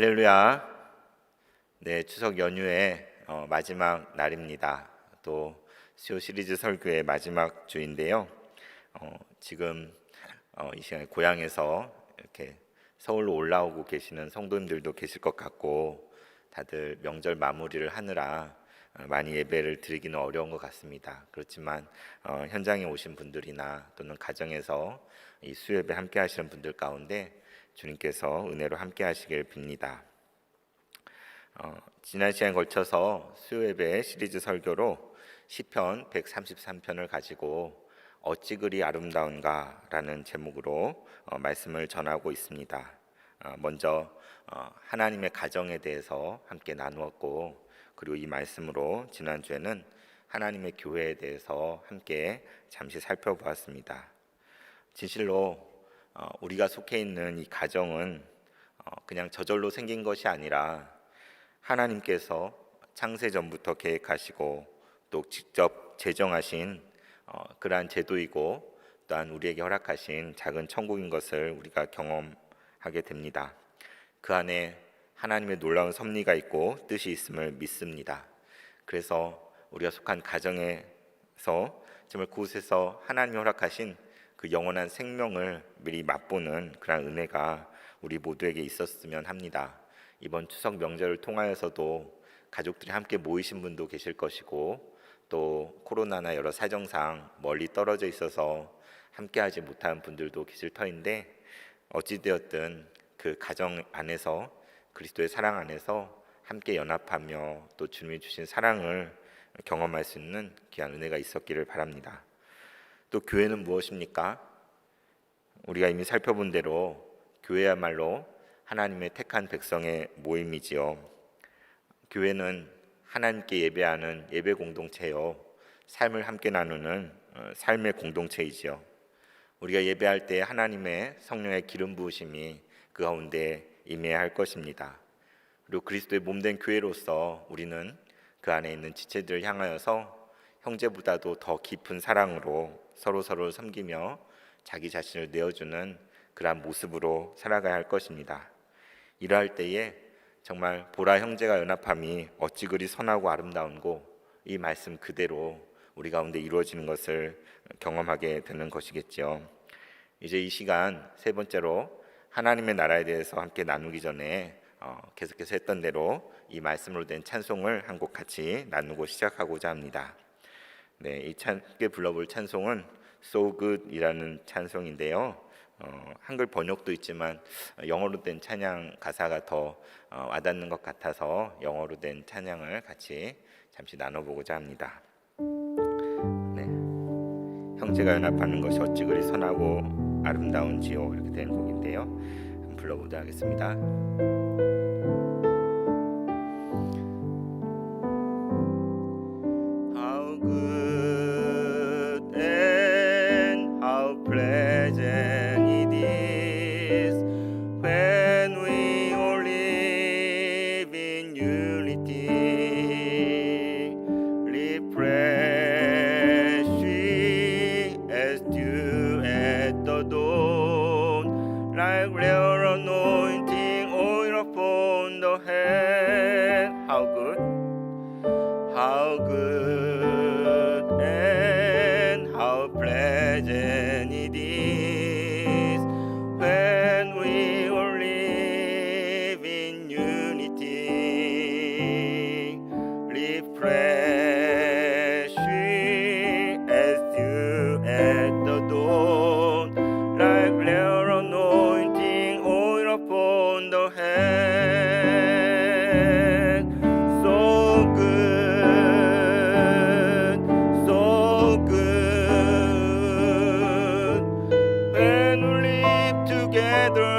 할렐루야. 네, 추석 연휴의 마지막 날입니다. 또 수요 시리즈 설교의 마지막 주인데요. 지금 이 시간에 고향에서 이렇게 서울로 올라오고 계시는 성도님들도 계실 것 같고, 다들 명절 마무리를 하느라 많이 예배를 드리기는 어려운 것 같습니다. 그렇지만 현장에 오신 분들이나 또는 가정에서 이 수요 예배 함께 하시는 분들 가운데 주님께서 은혜로 함께 하시길 빕니다. 지난 시간에 걸쳐서 수요 예배 시리즈 설교로 시편 133편을 가지고 어찌 그리 아름다운가 라는 제목으로 말씀을 전하고 있습니다. 먼저 하나님의 가정에 대해서 함께 나누었고, 그리고 이 말씀으로 지난주에는 하나님의 교회에 대해서 함께 잠시 살펴보았습니다. 진실로 우리가 속해 있는 이 가정은 그냥 저절로 생긴 것이 아니라 하나님께서 창세전부터 계획하시고 또 직접 제정하신 그러한 제도이고, 또한 우리에게 허락하신 작은 천국인 것을 우리가 경험하게 됩니다. 그 안에 하나님의 놀라운 섭리가 있고 뜻이 있음을 믿습니다. 그래서 우리가 속한 가정에서 정말 그곳에서 하나님이 허락하신 그 영원한 생명을 미리 맛보는 그런 은혜가 우리 모두에게 있었으면 합니다. 이번 추석 명절을 통하여서도 가족들이 함께 모이신 분도 계실 것이고, 또 코로나나 여러 사정상 멀리 떨어져 있어서 함께하지 못한 분들도 계실 터인데, 어찌되었든 그 가정 안에서 그리스도의 사랑 안에서 함께 연합하며 또 주님이 주신 사랑을 경험할 수 있는 귀한 은혜가 있었기를 바랍니다. 또 교회는 무엇입니까? 우리가 이미 살펴본 대로 교회야말로 하나님의 택한 백성의 모임이지요. 교회는 하나님께 예배하는 예배 공동체요, 삶을 함께 나누는 삶의 공동체이지요. 우리가 예배할 때 하나님의 성령의 기름 부으심이 그 가운데 임해야 할 것입니다. 그리고 그리스도의 몸된 교회로서 우리는 그 안에 있는 지체들을 향하여서 형제보다도 더 깊은 사랑으로 서로를 섬기며 자기 자신을 내어주는 그러한 모습으로 살아가야 할 것입니다. 이러할 때에 정말 보라 형제가 연합함이 어찌 그리 선하고 아름다운고, 이 말씀 그대로 우리 가운데 이루어지는 것을 경험하게 되는 것이겠죠. 이제 이 시간 세 번째로 하나님의 나라에 대해서 함께 나누기 전에 계속해서 했던 대로 이 말씀으로 된 찬송을 한 곡 같이 나누고 시작하고자 합니다. 네, 이 함께 불러볼 찬송은 So Good이라는 찬송인데요. 한글 번역도 있지만 영어로 된 찬양 가사가 더 와닿는 것 같아서 영어로 된 찬양을 같이 잠시 나눠보고자 합니다. 네, 형제가 연합하는 것이 어찌 그리 선하고 아름다운지요, 이렇게 된 곡인데요. 한번 불러보도록 하겠습니다. How good and how pleasant it is when we all live in unity, refreshing as dew at the dawn, like rare anointing oil upon the head. How good and how pleasant it is when we all live in unity, refreshing as dew at the dawn, like rare anointing oil upon the head. So good, so good, when we live together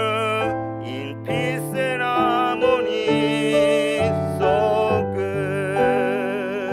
in peace and harmony. So good,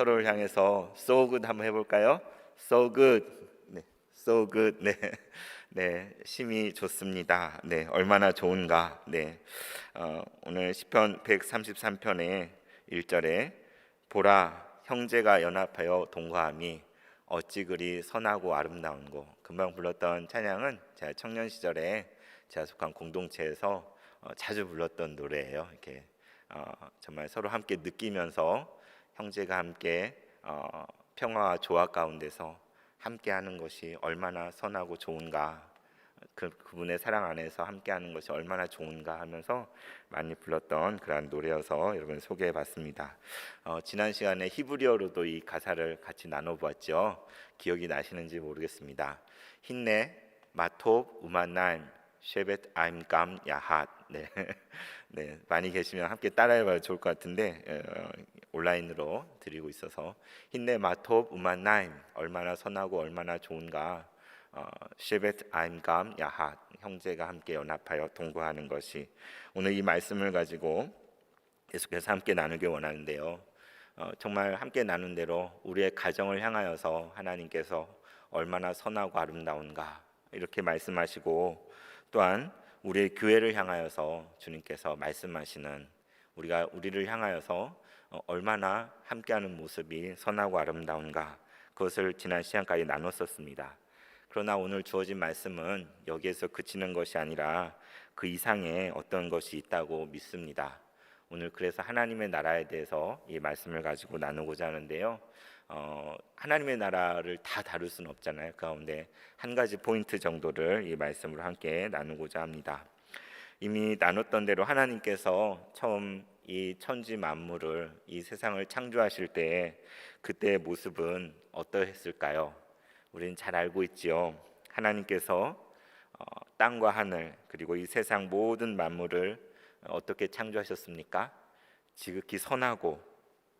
서로를 향해서 so good 한번 해볼까요? So good. 네, so good. 네, 네, 심히 좋습니다. 네, 얼마나 좋은가. 네, 오늘 시편 133편의 1절에 보라 형제가 연합하여 동거함이 어찌 그리 선하고 아름다운고. 금방 불렀던 찬양은 제가 청년 시절에 제가 속한 공동체에서 자주 불렀던 노래예요. 이렇게 정말 서로 함께 느끼면서 형제가 함께 평화와 조화 가운데서 함께하는 것이 얼마나 선하고 좋은가, 그분의 사랑 안에서 함께하는 것이 얼마나 좋은가 하면서 많이 불렀던 그런 노래여서 여러분 소개해봤습니다. 지난 시간에 히브리어로도 이 가사를 같이 나눠보았죠. 기억이 나시는지 모르겠습니다. 힌네 마톱 우만나임 쉐벳 아임감 야핫. 네, 네, 많이 계시면 함께 따라해봐도 좋을 것 같은데 온라인으로 드리고 있어서 힌네 마톱 우만나임 얼마나 선하고 얼마나 좋은가. 쉐벳 아임감 야핫 형제가 함께 연합하여 동거하는 것이. 오늘 이 말씀을 가지고 계속해서 함께 나누기 원하는데요. 정말 함께 나눈 대로 우리의 가정을 향하여서 하나님께서 얼마나 선하고 아름다운가 이렇게 말씀하시고, 또한 우리의 교회를 향하여서 주님께서 말씀하시는 우리를 향하여서 얼마나 함께하는 모습이 선하고 아름다운가, 그것을 지난 시간까지 나눴었습니다. 그러나 오늘 주어진 말씀은 여기에서 그치는 것이 아니라 그 이상의 어떤 것이 있다고 믿습니다. 오늘 그래서 하나님의 나라에 대해서 이 말씀을 가지고 나누고자 하는데요. 하나님의 나라를 다 다룰 수는 없잖아요. 그 가운데 한 가지 포인트 정도를 이 말씀으로 함께 나누고자 합니다. 이미 나눴던 대로 하나님께서 처음 이 천지 만물을, 이 세상을 창조하실 때 그때의 모습은 어떠했을까요? 우리는 잘 알고 있지요. 하나님께서 땅과 하늘 그리고 이 세상 모든 만물을 어떻게 창조하셨습니까? 지극히 선하고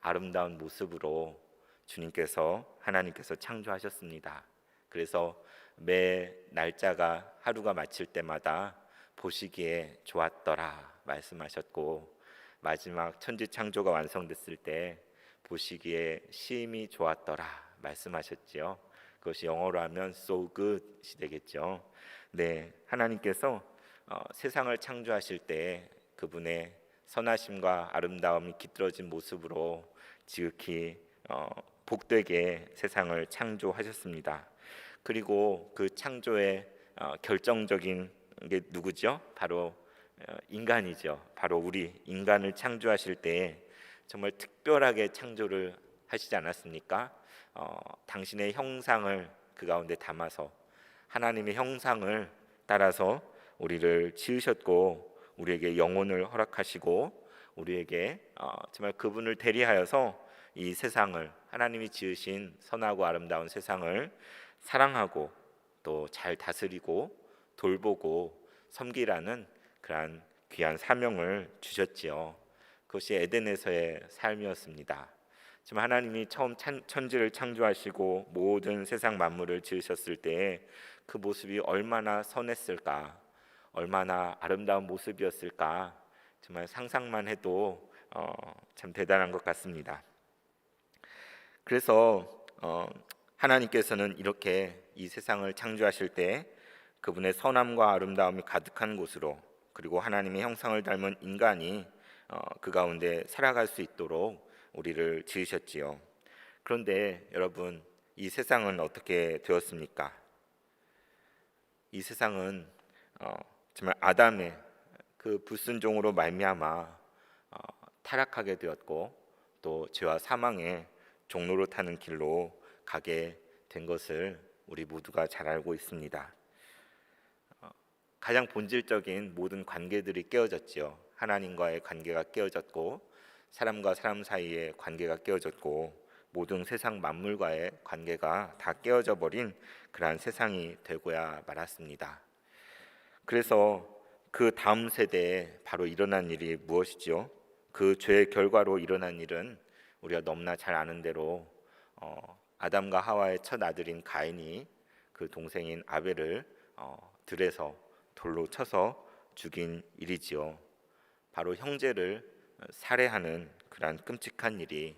아름다운 모습으로 하나님께서 창조하셨습니다. 그래서 매 날짜가 하루가 마칠 때마다 보시기에 좋았더라 말씀하셨고, 마지막 천지 창조가 완성됐을 때 보시기에 심히 좋았더라 말씀하셨지요. 그것이 영어로 하면 so good이 되겠죠. 네, 하나님께서 세상을 창조하실 때 그분의 선하심과 아름다움이 깃들어진 모습으로 지극히 복되게 세상을 창조하셨습니다. 그리고 그 창조의 결정적인 게 누구죠? 바로 인간이죠. 바로 우리 인간을 창조하실 때 정말 특별하게 창조를 하시지 않았습니까? 당신의 형상을 그 가운데 담아서 하나님의 형상을 따라서 우리를 지으셨고, 우리에게 영혼을 허락하시고, 우리에게 정말 그분을 대리하여서 이 세상을, 하나님이 지으신 선하고 아름다운 세상을 사랑하고 또 잘 다스리고 돌보고 섬기라는 그러한 귀한 사명을 주셨지요. 그것이 에덴에서의 삶이었습니다. 지금 하나님이 처음 천지를 창조하시고 모든 세상 만물을 지으셨을 때 그 모습이 얼마나 선했을까, 얼마나 아름다운 모습이었을까, 정말 상상만 해도 참 대단한 것 같습니다. 그래서 하나님께서는 이렇게 이 세상을 창조하실 때 그분의 선함과 아름다움이 가득한 곳으로, 그리고 하나님의 형상을 닮은 인간이 그 가운데 살아갈 수 있도록 우리를 지으셨지요. 그런데 여러분, 이 세상은 어떻게 되었습니까? 이 세상은 정말 아담의 그 불순종으로 말미암아 타락하게 되었고, 또 죄와 사망의 종로를 타는 길로 가게 된 것을 우리 모두가 잘 알고 있습니다. 가장 본질적인 모든 관계들이 깨어졌지요. 하나님과의 관계가 깨어졌고, 사람과 사람 사이의 관계가 깨어졌고, 모든 세상 만물과의 관계가 다 깨어져 버린 그러한 세상이 되고야 말았습니다. 그래서 그 다음 세대에 바로 일어난 일이 무엇이죠? 그 죄의 결과로 일어난 일은 우리가 너무나 잘 아는 대로 아담과 하와의 첫 아들인 가인이 그 동생인 아벨을 들에서 돌로 쳐서 죽인 일이지요. 바로 형제를 살해하는 그러한 끔찍한 일이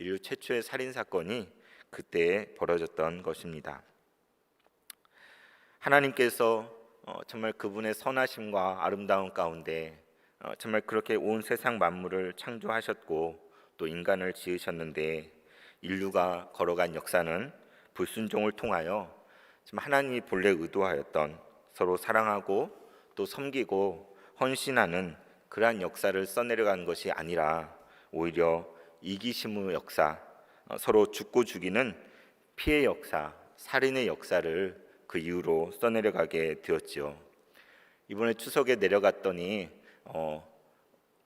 인류 최초의 살인 사건이 그때 벌어졌던 것입니다. 하나님께서 정말 그분의 선하심과 아름다운 가운데 정말 그렇게 온 세상 만물을 창조하셨고 또 인간을 지으셨는데 인류가 걸어간 역사는 불순종을 통하여 지금 하나님이 본래 의도하였던 서로 사랑하고 또 섬기고 헌신하는 그러한 역사를 써내려간 것이 아니라 오히려 이기심의 역사, 서로 죽고 죽이는 피해 역사, 살인의 역사를 그 이후로 써내려가게 되었지요. 이번에 추석에 내려갔더니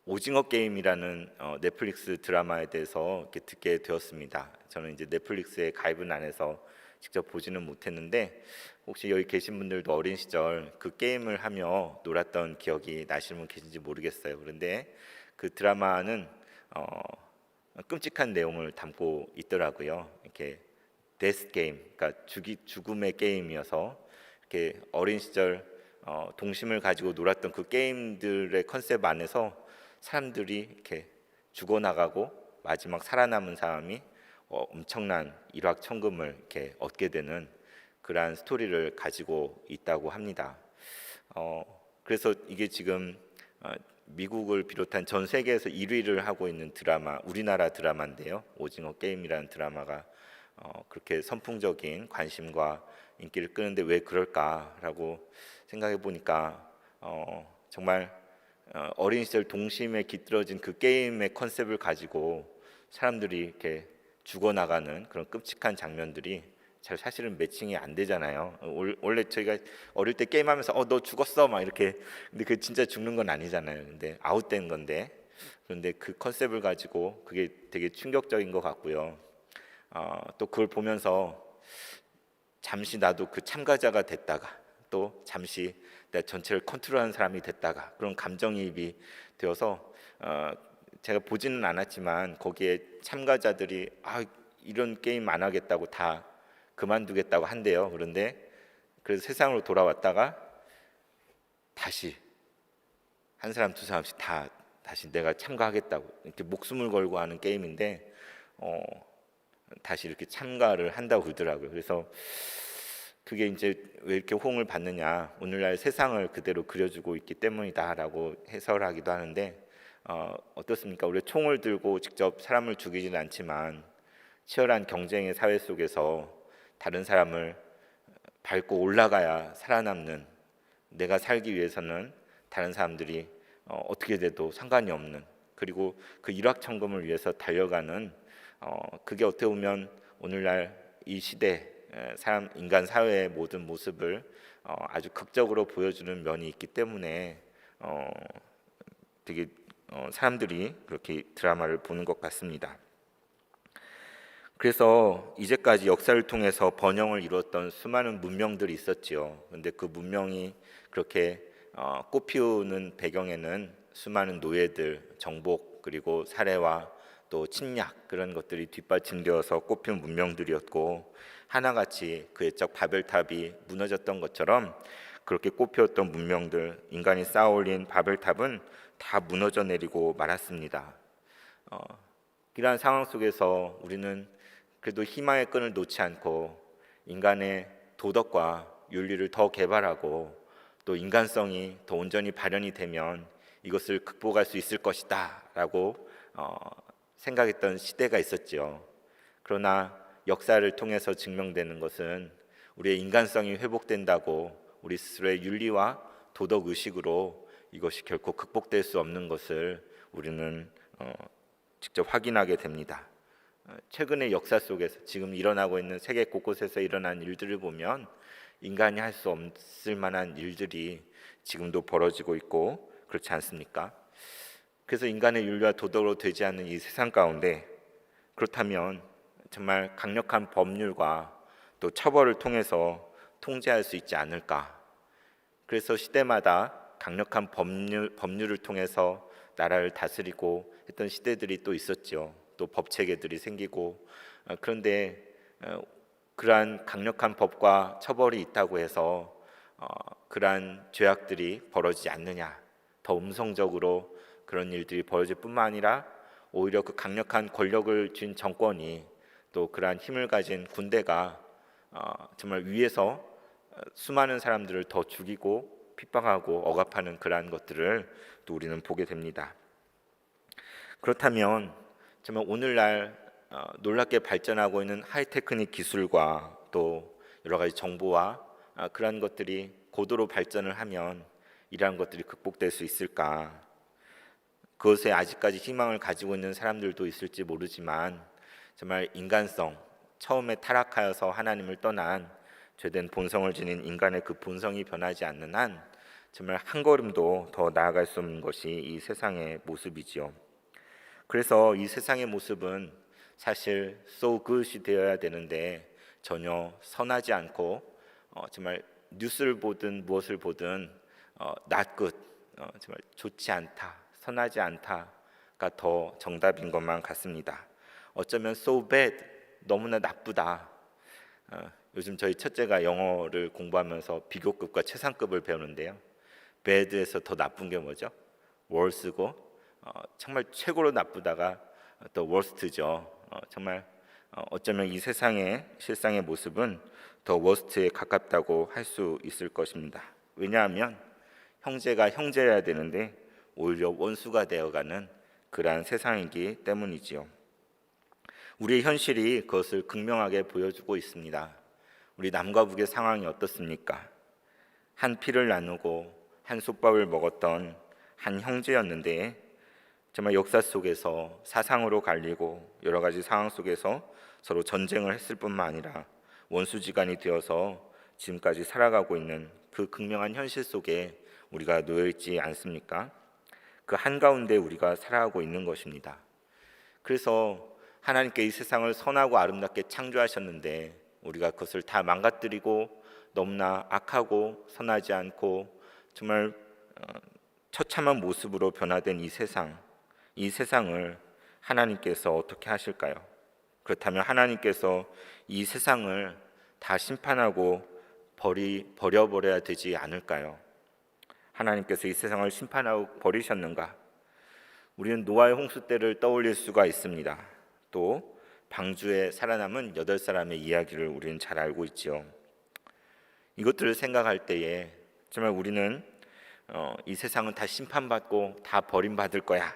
오징어 게임이라는 넷플릭스 드라마에 대해서 이렇게 듣게 되었습니다. 저는 이제 넷플릭스에 가입은 안 해서 직접 보지는 못했는데 혹시 여기 계신 분들도 어린 시절 그 게임을 하며 놀았던 기억이 나시는 분 계신지 모르겠어요. 그런데 그 드라마는 끔찍한 내용을 담고 있더라고요. 이렇게 데스 게임, 그러니까 죽음의 게임이어서 이렇게 어린 시절 동심을 가지고 놀았던 그 게임들의 컨셉 안에서 사람들이 이렇게 죽어나가고 마지막 살아남은 사람이 엄청난 일확천금을 이렇게 얻게 되는 그러한 스토리를 가지고 있다고 합니다. 그래서 이게 지금 미국을 비롯한 전 세계에서 1위를 하고 있는 드라마, 우리나라 드라마인데요. 오징어 게임이라는 드라마가 그렇게 선풍적인 관심과 인기를 끄는데 왜 그럴까라고 생각해 보니까 정말 어린 시절 동심에 깃들어진 그 게임의 컨셉을 가지고 사람들이 이렇게 죽어나가는 그런 끔찍한 장면들이 잘 사실은 매칭이 안 되잖아요. 원래 저희가 어릴 때 게임하면서 너 죽었어 막 이렇게, 근데 그 진짜 죽는 건 아니잖아요. 근데 아웃된 건데, 그런데 그 컨셉을 가지고 그게 되게 충격적인 것 같고요. 또 그걸 보면서 잠시 나도 그 참가자가 됐다가 또 잠시 내가 전체를 컨트롤하는 사람이 됐다가 그런 감정이입이 되어서 제가 보지는 않았지만 거기에 참가자들이 이런 게임 안 하겠다고 다 그만두겠다고 한대요. 그런데 그래서 세상으로 돌아왔다가 다시 한 사람 두 사람씩 다 다시 내가 참가하겠다고 이렇게 목숨을 걸고 하는 게임인데 다시 이렇게 참가를 한다고 그러더라고요. 그래서 그게 이제 왜 이렇게 호응을 받느냐, 오늘날 세상을 그대로 그려주고 있기 때문이다라고 해설하기도 하는데 어떻습니까? 우리 총을 들고 직접 사람을 죽이지는 않지만 치열한 경쟁의 사회 속에서 다른 사람을 밟고 올라가야 살아남는, 내가 살기 위해서는 다른 사람들이 어떻게 돼도 상관이 없는, 그리고 그 일확천금을 위해서 달려가는 그게 어떻게 보면 오늘날 이 시대 인간 사회의 모든 모습을 아주 극적으로 보여주는 면이 있기 때문에 되게 사람들이 그렇게 드라마를 보는 것 같습니다. 그래서 이제까지 역사를 통해서 번영을 이루었던 수많은 문명들이 있었지요. 그런데 그 문명이 그렇게 꽃피우는 배경에는 수많은 노예들, 정복, 그리고 살해와 또 침략, 그런 것들이 뒷받침되어서 꽃피운 문명들이었고, 하나같이 그 옛적 바벨탑이 무너졌던 것처럼 그렇게 꽃피웠던 문명들, 인간이 쌓아올린 바벨탑은 다 무너져 내리고 말았습니다. 이러한 상황 속에서 우리는 그래도 희망의 끈을 놓지 않고 인간의 도덕과 윤리를 더 개발하고 또 인간성이 더 온전히 발현이 되면 이것을 극복할 수 있을 것이다 라고 생각했던 시대가 있었지요. 그러나 역사를 통해서 증명되는 것은 우리의 인간성이 회복된다고 우리 스스로의 윤리와 도덕 의식으로 이것이 결코 극복될 수 없는 것을 우리는 직접 확인하게 됩니다. 최근의 역사 속에서 지금 일어나고 있는 세계 곳곳에서 일어난 일들을 보면 인간이 할 수 없을 만한 일들이 지금도 벌어지고 있고 그렇지 않습니까? 그래서 인간의 윤리와 도덕으로 되지 않는 이 세상 가운데, 그렇다면 정말 강력한 법률과 또 처벌을 통해서 통제할 수 있지 않을까? 그래서 시대마다 강력한 법률을 통해서 나라를 다스리고 했던 시대들이 또 있었죠. 또 법체계들이 생기고, 그런데 그러한 강력한 법과 처벌이 있다고 해서 그러한 죄악들이 벌어지지 않느냐, 더 음성적으로 그런 일들이 벌어질 뿐만 아니라 오히려 그 강력한 권력을 쥔 정권이 또 그러한 힘을 가진 군대가 정말 위에서 수많은 사람들을 더 죽이고 핍박하고 억압하는 그러한 것들을 또 우리는 보게 됩니다. 그렇다면 정말 오늘날 놀랍게 발전하고 있는 하이테크닉 기술과 또 여러 가지 정보와 그러한 것들이 고도로 발전을 하면 이러한 것들이 극복될 수 있을까? 그것에 아직까지 희망을 가지고 있는 사람들도 있을지 모르지만 정말 인간성, 처음에 타락하여서 하나님을 떠난 죄된 본성을 지닌 인간의 그 본성이 변하지 않는 한 정말 한 걸음도 더 나아갈 수 없는 것이 이 세상의 모습이지요. 그래서 이 세상의 모습은 사실 so good이 되어야 되는데 전혀 선하지 않고 정말 뉴스를 보든 무엇을 보든 not good, 정말 좋지 않다, 선하지 않다가 더 정답인 것만 같습니다. 어쩌면 so bad, 너무나 나쁘다. 요즘 저희 첫째가 영어를 공부하면서 비교급과 최상급을 배우는데요. bad에서 더 나쁜 게 뭐죠? worse고 정말 최고로 나쁘다가 더 worst죠. 정말 어쩌면 이 세상의 실상의 모습은 더 worst에 가깝다고 할 수 있을 것입니다. 왜냐하면 형제가 형제여야 되는데 오히려 원수가 되어가는 그러한 세상이기 때문이지요. 우리의 현실이 그것을 극명하게 보여주고 있습니다. 우리 남과 북의 상황이 어떻습니까? 한 피를 나누고 한 솥밥을 먹었던 한 형제였는데 정말 역사 속에서 사상으로 갈리고 여러 가지 상황 속에서 서로 전쟁을 했을 뿐만 아니라 원수지간이 되어서 지금까지 살아가고 있는 그 극명한 현실 속에 우리가 놓여 있지 않습니까? 그 한가운데 우리가 살아가고 있는 것입니다. 그래서 하나님께 이 세상을 선하고 아름답게 창조하셨는데 우리가 그것을 다 망가뜨리고 너무나 악하고 선하지 않고 정말 처참한 모습으로 변화된 이 세상을 하나님께서 어떻게 하실까요? 그렇다면 하나님께서 이 세상을 다 심판하고 버려버려야 되지 않을까요? 하나님께서 이 세상을 심판하고 버리셨는가? 우리는 노아의 홍수 때를 떠올릴 수가 있습니다. 또 방주에 살아남은 8사람의 이야기를 우리는 잘 알고 있지요. 이것들을 생각할 때에 정말 우리는 이 세상은 다 심판받고 다 버림받을 거야.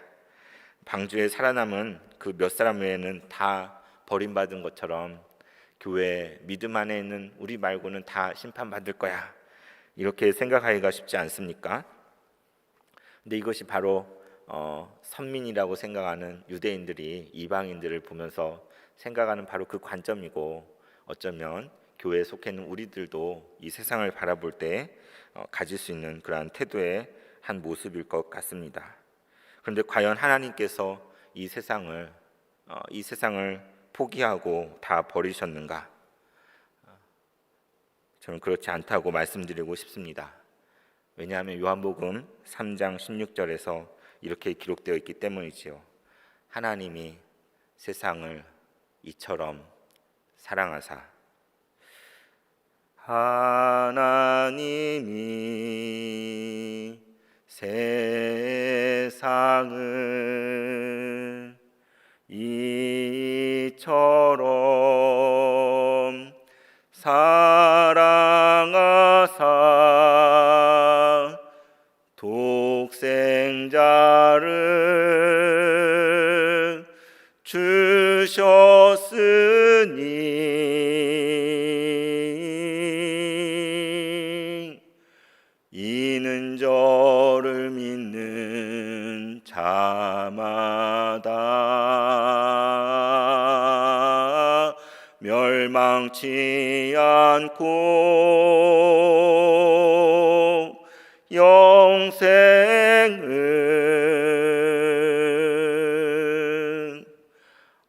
방주에 살아남은 그 몇 사람 외에는 다 버림받은 것처럼 교회 믿음 안에 있는 우리 말고는 다 심판받을 거야. 이렇게 생각하기가 쉽지 않습니까? 근데 이것이 바로 선민이라고 생각하는 유대인들이 이방인들을 보면서 생각하는 바로 그 관점이고 어쩌면 교회에 속해 있는 우리들도 이 세상을 바라볼 때 가질 수 있는 그러한 태도의 한 모습일 것 같습니다. 그런데 과연 하나님께서 이 세상을 포기하고 다 버리셨는가? 저는 그렇지 않다고 말씀드리고 싶습니다. 왜냐하면 요한복음 3장 16절에서 이렇게 기록되어 있기 때문이지요. 하나님이 세상을 이처럼 사랑하사 하나님이 세상을 이처럼 사랑하사 독생자를 주셨으니 이는 저를 믿는 자마다 멸망치 않고 영생을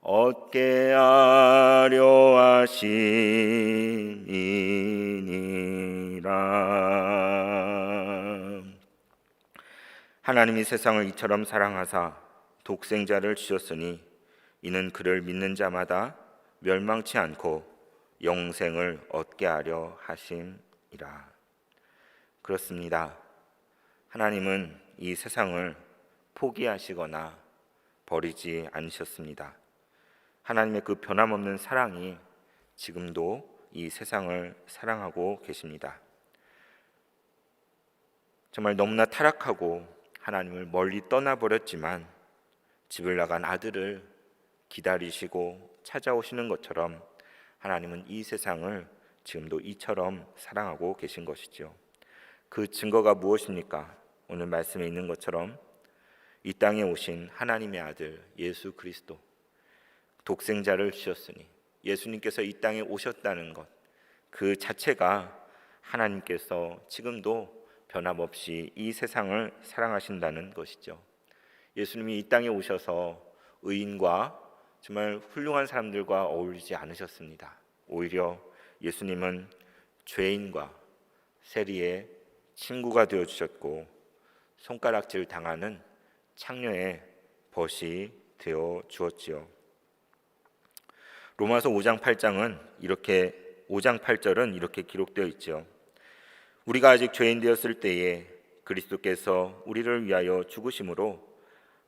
얻게 하려 하심이니라. 하나님이 세상을 이처럼 사랑하사 독생자를 주셨으니 이는 그를 믿는 자마다 멸망치 않고 영생을 얻게 하려 하심이라. 그렇습니다. 하나님은 이 세상을 포기하시거나 버리지 않으셨습니다. 하나님의 그 변함없는 사랑이 지금도 이 세상을 사랑하고 계십니다. 정말 너무나 타락하고 하나님을 멀리 떠나버렸지만 집을 나간 아들을 기다리시고 찾아오시는 것처럼 하나님은 이 세상을 지금도 이처럼 사랑하고 계신 것이죠. 그 증거가 무엇입니까? 오늘 말씀에 있는 것처럼 이 땅에 오신 하나님의 아들 예수 그리스도, 독생자를 주셨으니 예수님께서 이 땅에 오셨다는 것, 그 자체가 하나님께서 지금도 변함없이 이 세상을 사랑하신다는 것이죠. 예수님이 이 땅에 오셔서 의인과 정말 훌륭한 사람들과 어울리지 않으셨습니다. 오히려 예수님은 죄인과 세리의 친구가 되어 주셨고 손가락질 당하는 창녀의 벗이 되어 주었지요. 로마서 5장 8절은 이렇게 기록되어 있죠. 우리가 아직 죄인 되었을 때에 그리스도께서 우리를 위하여 죽으심으로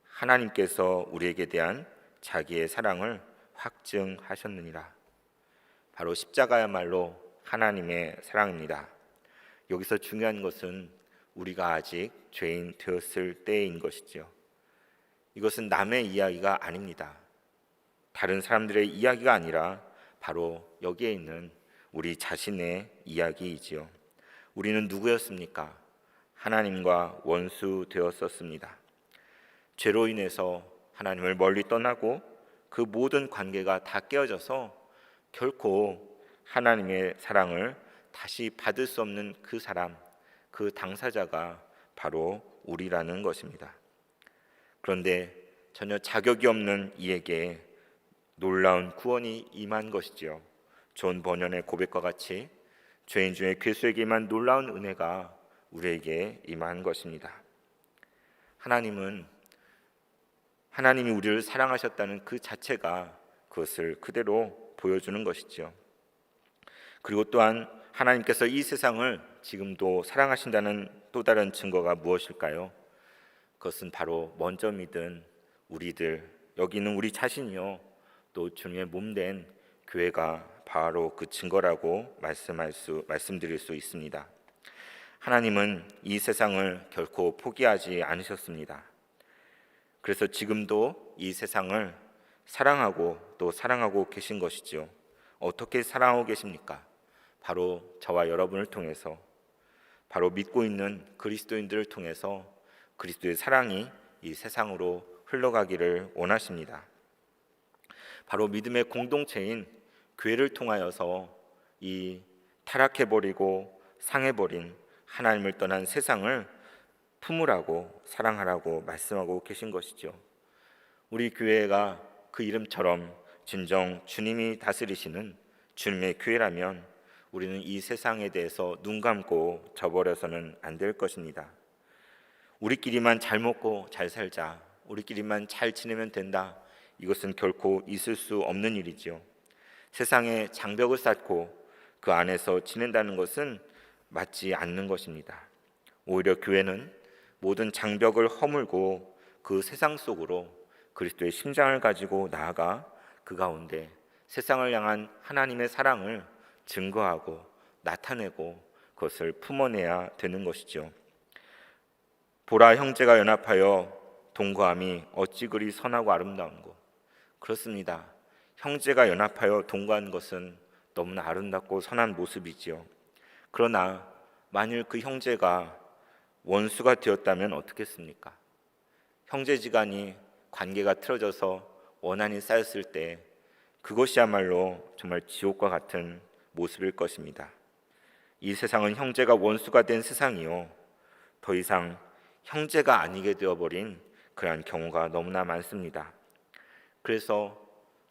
하나님께서 우리에게 대한 자기의 사랑을 확증하셨느니라. 바로 십자가야말로 하나님의 사랑입니다. 여기서 중요한 것은 우리가 아직 죄인 되었을 때인 것이죠. 이것은 남의 이야기가 아닙니다. 다른 사람들의 이야기가 아니라 바로 여기에 있는 우리 자신의 이야기이지요. 우리는 누구였습니까? 하나님과 원수 되었었습니다. 죄로 인해서 하나님을 멀리 떠나고 그 모든 관계가 다 깨어져서 결코 하나님의 사랑을 다시 받을 수 없는 그 사람, 그 당사자가 바로 우리라는 것입니다. 그런데 전혀 자격이 없는 이에게 놀라운 구원이 임한 것이지요. 존 버년의 고백과 같이 죄인 중에 괴수에게만 놀라운 은혜가 우리에게 임한 것입니다. 하나님이 우리를 사랑하셨다는 그 자체가 그것을 그대로 보여주는 것이죠. 그리고 또한 하나님께서 이 세상을 지금도 사랑하신다는 또 다른 증거가 무엇일까요? 그것은 바로 먼저 믿은 우리들, 여기 있는 우리 자신이요, 또 주님의 몸된 교회가 바로 그 증거라고 말씀드릴 수 있습니다. 하나님은 이 세상을 결코 포기하지 않으셨습니다. 그래서 지금도 이 세상을 사랑하고 또 사랑하고 계신 것이죠. 어떻게 사랑하고 계십니까? 바로 저와 여러분을 통해서, 바로 믿고 있는 그리스도인들을 통해서 그리스도의 사랑이 이 세상으로 흘러가기를 원하십니다. 바로 믿음의 공동체인 교회를 통하여서 이 타락해버리고 상해버린 하나님을 떠난 세상을 품으라고, 사랑하라고 말씀하고 계신 것이죠. 우리 교회가 그 이름처럼 진정 주님이 다스리시는 주님의 교회라면 우리는 이 세상에 대해서 눈 감고 저버려서는 안 될 것입니다. 우리끼리만 잘 먹고 잘 살자, 우리끼리만 잘 지내면 된다, 이것은 결코 있을 수 없는 일이지요. 세상에 장벽을 쌓고 그 안에서 지낸다는 것은 맞지 않는 것입니다. 오히려 교회는 모든 장벽을 허물고 그 세상 속으로 그리스도의 심장을 가지고 나아가 그 가운데 세상을 향한 하나님의 사랑을 증거하고 나타내고 그것을 품어내야 되는 것이죠. 보라, 형제가 연합하여 동거함이 어찌 그리 선하고 아름다운고. 그렇습니다. 형제가 연합하여 동거한 것은 너무나 아름답고 선한 모습이지요. 그러나 만일 그 형제가 원수가 되었다면 어떻겠습니까? 형제지간이 관계가 틀어져서 원한이 쌓였을 때 그것이야말로 정말 지옥과 같은 모습일 것입니다. 이 세상은 형제가 원수가 된 세상이요, 더 이상 형제가 아니게 되어버린 그러한 경우가 너무나 많습니다. 그래서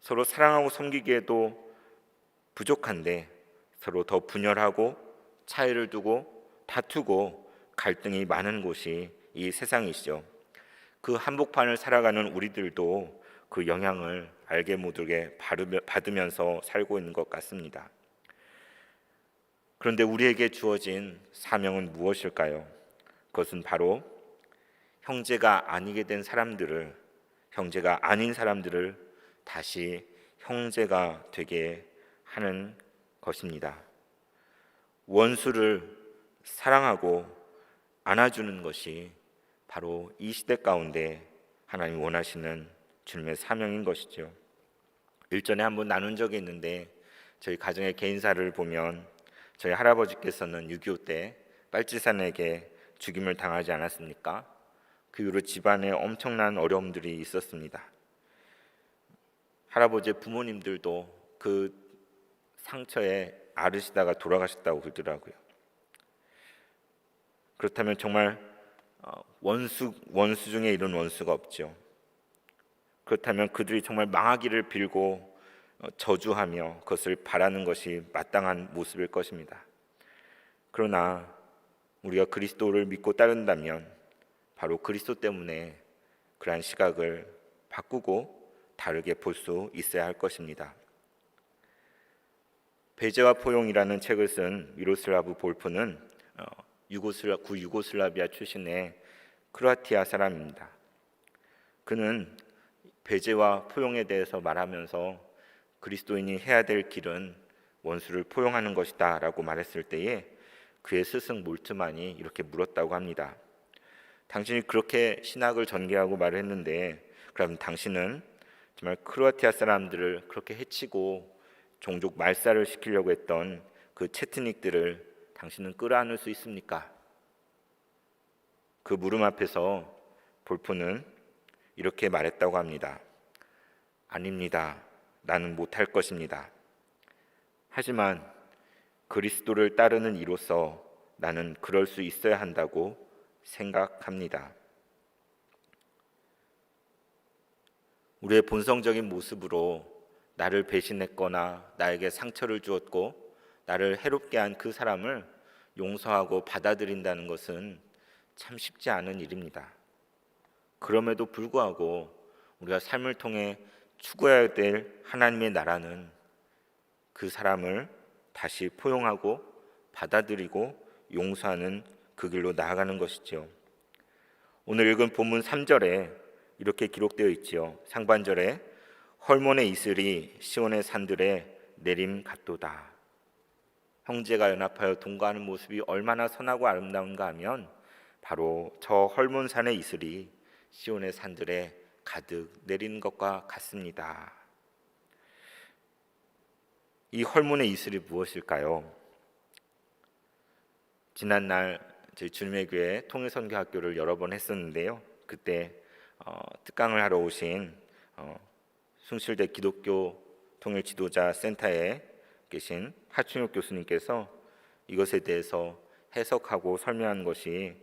서로 사랑하고 섬기기에도 부족한데 서로 더 분열하고 차이를 두고 다투고 갈등이 많은 곳이 이 세상이시죠. 그 한복판을 살아가는 우리들도 그 영향을 알게 모르게 받으면서 살고 있는 것 같습니다. 그런데 우리에게 주어진 사명은 무엇일까요? 그것은 바로 형제가 아니게 된 사람들을 형제가 아닌 사람들을 다시 형제가 되게 하는 것입니다. 원수를 사랑하고 안아주는 것이 바로 이 시대 가운데 하나님 원하시는 주님의 사명인 것이죠. 일전에 한번 나눈 적이 있는데 저희 가정의 개인사를 보면 저희 할아버지께서는 6.25 때 빨치산에게 죽임을 당하지 않았습니까? 그 이후로 집안에 엄청난 어려움들이 있었습니다. 할아버지의 부모님들도 그 상처에 앓으시다가 돌아가셨다고 그러더라고요. 그렇다면 정말 원수 중에 이런 원수가 없죠. 그렇다면 그들이 정말 망하기를 빌고 저주하며 그것을 바라는 것이 마땅한 모습일 것입니다. 그러나 우리가 그리스도를 믿고 따른다면 바로 그리스도 때문에 그러한 시각을 바꾸고 다르게 볼 수 있어야 할 것입니다. 배제와 포용이라는 책을 쓴 미로슬라브 볼프는 구 유고슬라비아 출신의 크로아티아 사람입니다. 그는 배제와 포용에 대해서 말하면서 그리스도인이 해야 될 길은 원수를 포용하는 것이다 라고 말했을 때에 그의 스승 몰트만이 이렇게 물었다고 합니다. 당신이 그렇게 신학을 전개하고 말을 했는데 그럼 당신은 정말 크로아티아 사람들을 그렇게 해치고 종족 말살을 시키려고 했던 그 채트닉들을 당신은 끌어안을 수 있습니까? 그 물음 앞에서 볼프는 이렇게 말했다고 합니다. 아닙니다. 나는 못할 것입니다. 하지만 그리스도를 따르는 이로서 나는 그럴 수 있어야 한다고 생각합니다. 우리의 본성적인 모습으로 나를 배신했거나 나에게 상처를 주었고 나를 해롭게 한 그 사람을 용서하고 받아들인다는 것은 참 쉽지 않은 일입니다. 그럼에도 불구하고 우리가 삶을 통해 추구해야 될 하나님의 나라는 그 사람을 다시 포용하고 받아들이고 용서하는 그 길로 나아가는 것이죠. 오늘 읽은 본문 3절에 이렇게 기록되어 있지요. 상반절에 헐몬의 이슬이 시온의 산들에 내림 같도다. 형제가 연합하여 동거하는 모습이 얼마나 선하고 아름다운가 하면 바로 저 헐몬산의 이슬이 시온의 산들에 가득 내리는 것과 같습니다. 이 헐몬의 이슬이 무엇일까요? 지난날 저희 주님의 교회 통일선교학교를 여러 번 했었는데요. 그때 특강을 하러 오신 숭실대 기독교 통일지도자 센터에 계신 하춘욱 교수님께서 이것에 대해서 해석하고 설명한 것이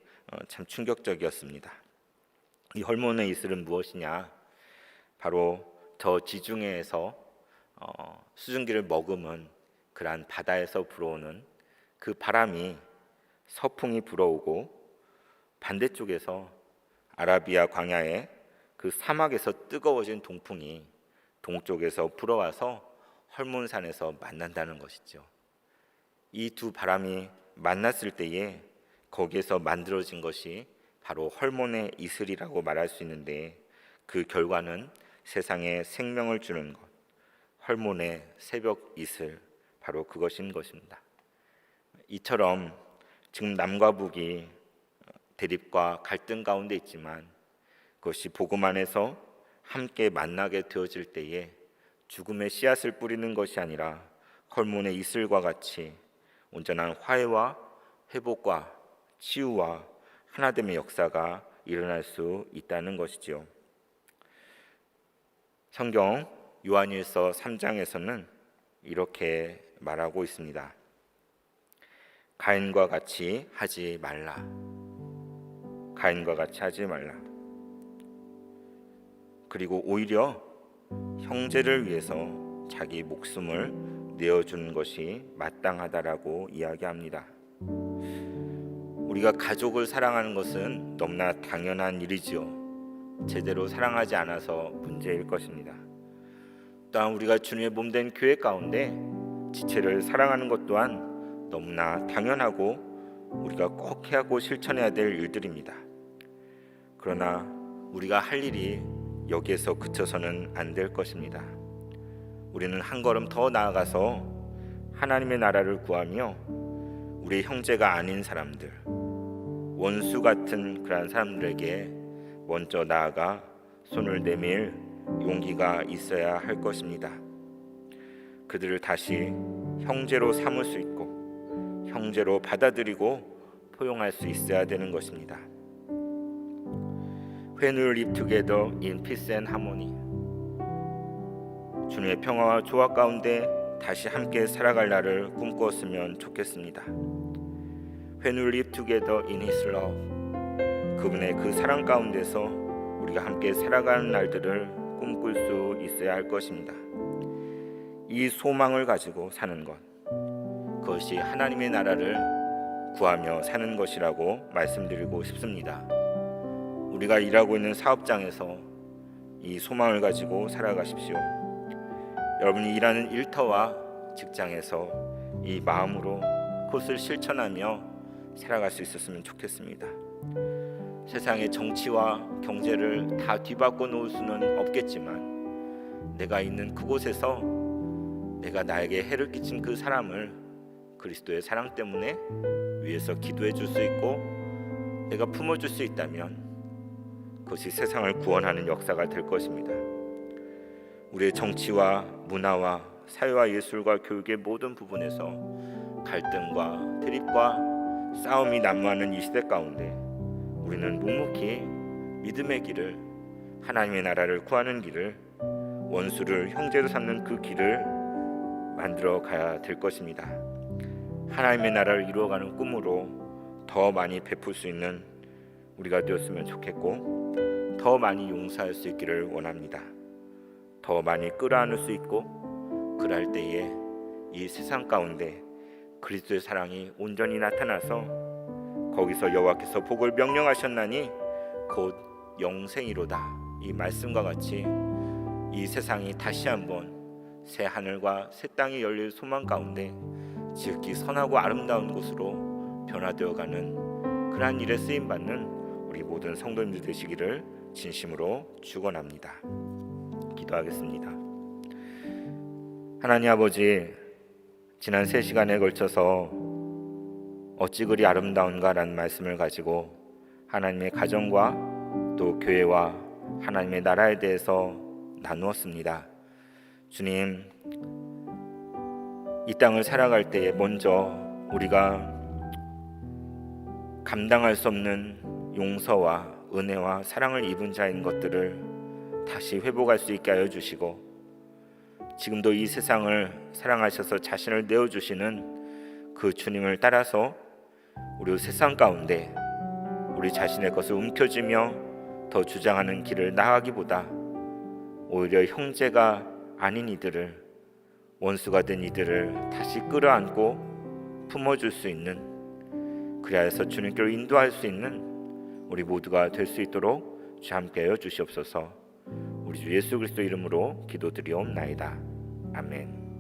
참 충격적이었습니다. 이 헐몬의 이슬은 무엇이냐? 바로 저 지중해에서 수증기를 머금은 그러한 바다에서 불어오는 그 바람이 서풍이 불어오고 반대쪽에서 아라비아 광야의 그 사막에서 뜨거워진 동풍이 동쪽에서 불어와서 헐몬산에서 만난다는 것이죠. 이 두 바람이 만났을 때에 거기에서 만들어진 것이 바로 헐몬의 이슬이라고 말할 수 있는데 그 결과는 세상에 생명을 주는 것, 헐몬의 새벽 이슬, 바로 그것인 것입니다. 이처럼 지금 남과 북이 대립과 갈등 가운데 있지만 그것이 복음 안에서 함께 만나게 되어질 때에 죽음의 씨앗을 뿌리는 것이 아니라 헐몬의 이슬과 같이 온전한 화해와 회복과 치유와 하나됨의 역사가 일어날 수 있다는 것이지요. 성경 요한일서 3장에서는 이렇게 말하고 있습니다. 가인과 같이 하지 말라. 가인과 같이 하지 말라. 그리고 오히려 형제를 위해서 자기 목숨을 내어주는 것이 마땅하다라고 이야기합니다. 우리가 가족을 사랑하는 것은 너무나 당연한 일이지요. 제대로 사랑하지 않아서 문제일 것입니다. 또한 우리가 주님의 몸된 교회 가운데 지체를 사랑하는 것 또한 너무나 당연하고 우리가 꼭 해야 하고 실천해야 될 일들입니다. 그러나 우리가 할 일이 여기에서 그쳐서는 안 될 것입니다. 우리는 한 걸음 더 나아가서 하나님의 나라를 구하며 우리 형제가 아닌 사람들, 원수 같은 그러한 사람들에게 먼저 나아가 손을 내밀 용기가 있어야 할 것입니다. 그들을 다시 형제로 삼을 수 있고 형제로 받아들이고 포용할 수 있어야 되는 것입니다. When we live together in peace and harmony. 주님의 평화와 조화 가운데 다시 함께 살아갈 날을 꿈꾸었으면 좋겠습니다. When we live together in His love. 그분의 그 사랑 가운데서 우리가 함께 살아가는 날들을 꿈꿀 수 있어야 할 것입니다. 이 소망을 가지고 사는 것, 그것이 하나님의 나라를 구하며 사는 것이라고 말씀드리고 싶습니다. 우리가 일하고 있는 사업장에서 이 소망을 가지고 살아가십시오. 여러분이 일하는 일터와 직장에서 이 마음으로 그것을 실천하며 살아갈 수 있었으면 좋겠습니다. 세상의 정치와 경제를 다 뒤바꿔 놓을 수는 없겠지만 내가 있는 그곳에서 내가 나에게 해를 끼친 그 사람을 그리스도의 사랑 때문에 위해서 기도해 줄 수 있고 내가 품어줄 수 있다면 그것이 세상을 구원하는 역사가 될 것입니다. 우리의 정치와 문화와 사회와 예술과 교육의 모든 부분에서 갈등과 대립과 싸움이 난무하는 이 시대 가운데 우리는 묵묵히 믿음의 길을, 하나님의 나라를 구하는 길을, 원수를 형제로 삼는 그 길을 만들어 가야 될 것입니다. 하나님의 나라를 이루어가는 꿈으로 더 많이 베풀 수 있는 우리가 되었으면 좋겠고 더 많이 용서할 수 있기를 원합니다. 더 많이 끌어안을 수 있고 그럴 때에 이 세상 가운데 그리스도의 사랑이 온전히 나타나서 거기서 여호와께서 복을 명령하셨나니 곧 영생이로다, 이 말씀과 같이 이 세상이 다시 한번 새 하늘과 새 땅이 열릴 소망 가운데 지극히 선하고 아름다운 곳으로 변화되어가는 그러한 일에 쓰임받는 우리 모든 성도님들 되시기를 진심으로 축원합니다. 기도하겠습니다. 하나님 아버지, 지난 3시간에 걸쳐서 어찌 그리 아름다운가라는 말씀을 가지고 하나님의 가정과 또 교회와 하나님의 나라에 대해서 나누었습니다. 주님, 이 땅을 살아갈 때에 먼저 우리가 감당할 수 없는 용서와 은혜와 사랑을 입은 자인 것들을 다시 회복할 수 있게 하여 주시고 지금도 이 세상을 사랑하셔서 자신을 내어주시는 그 주님을 따라서 우리 세상 가운데 우리 자신의 것을 움켜쥐며 더 주장하는 길을 나아가기보다 오히려 형제가 아닌 이들을, 원수가 된 이들을 다시 끌어안고 품어줄 수 있는, 그래야 해서 주님께로 인도할 수 있는 우리 모두가 될 수 있도록 주 함께하여 주시옵소서. 우리 주 예수 그리스도 이름으로 기도드리옵나이다. 아멘.